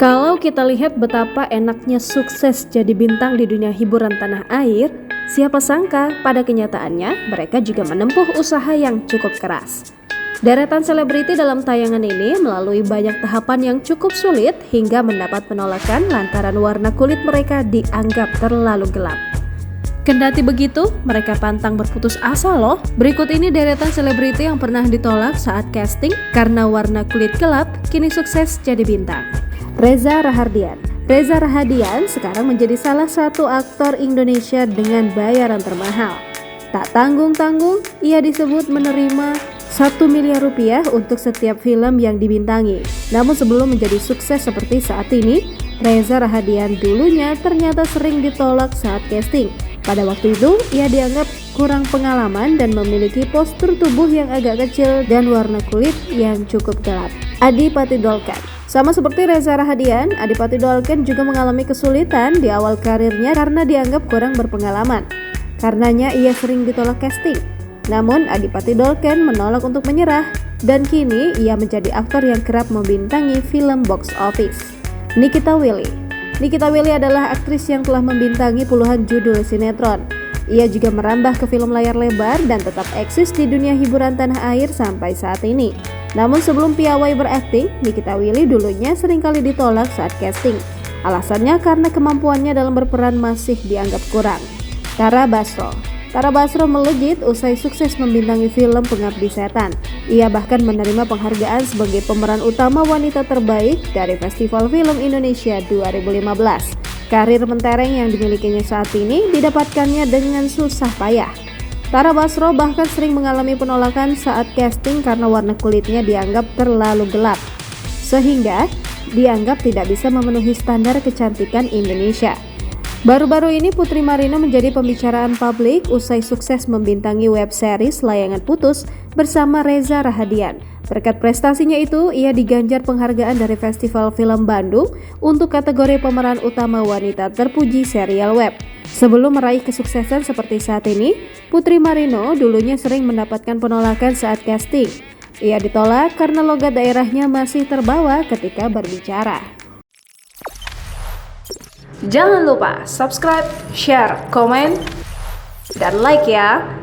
Kalau kita lihat betapa enaknya sukses jadi bintang di dunia hiburan tanah air, siapa sangka pada kenyataannya mereka juga menempuh usaha yang cukup keras. Deretan selebriti dalam tayangan ini melalui banyak tahapan yang cukup sulit hingga mendapat penolakan lantaran warna kulit mereka dianggap terlalu gelap. Kendati begitu, mereka pantang berputus asa loh. Berikut ini deretan selebriti yang pernah ditolak saat casting karena warna kulit gelap kini sukses jadi bintang. Reza Rahardian. Reza Rahardian sekarang menjadi salah satu aktor Indonesia dengan bayaran termahal. Tak tanggung-tanggung, ia disebut menerima 1 miliar rupiah untuk setiap film yang dibintangi. Namun sebelum menjadi sukses seperti saat ini, Reza Rahardian dulunya ternyata sering ditolak saat casting. Pada waktu itu, ia dianggap kurang pengalaman dan memiliki postur tubuh yang agak kecil dan warna kulit yang cukup gelap. Adipati Dolken. Sama seperti Reza Rahardian, Adipati Dolken juga mengalami kesulitan di awal karirnya karena dianggap kurang berpengalaman. Karenanya ia sering ditolak casting. Namun Adipati Dolken menolak untuk menyerah dan kini ia menjadi aktor yang kerap membintangi film box office. Nikita Willy. Nikita Willy adalah aktris yang telah membintangi puluhan judul sinetron. Ia juga merambah ke film layar lebar dan tetap eksis di dunia hiburan tanah air sampai saat ini. Namun sebelum piawai berakting, Nikita Willy dulunya seringkali ditolak saat casting. Alasannya karena kemampuannya dalam berperan masih dianggap kurang. Tara Basro. Tara Basro melejit usai sukses membintangi film Pengabdi Setan. Ia bahkan menerima penghargaan sebagai pemeran utama wanita terbaik dari Festival Film Indonesia 2015. Karir mentereng yang dimilikinya saat ini didapatkannya dengan susah payah. Tara Basro bahkan sering mengalami penolakan saat casting karena warna kulitnya dianggap terlalu gelap, sehingga dianggap tidak bisa memenuhi standar kecantikan Indonesia. Baru-baru ini Putri Marino menjadi pembicaraan publik usai sukses membintangi web series Layangan Putus bersama Reza Rahardian. Berkat prestasinya itu, ia diganjar penghargaan dari Festival Film Bandung untuk kategori pemeran utama wanita terpuji serial web. Sebelum meraih kesuksesan seperti saat ini, Putri Marino dulunya sering mendapatkan penolakan saat casting. Ia ditolak karena logat daerahnya masih terbawa ketika berbicara. Jangan lupa subscribe, share, komen, dan like ya!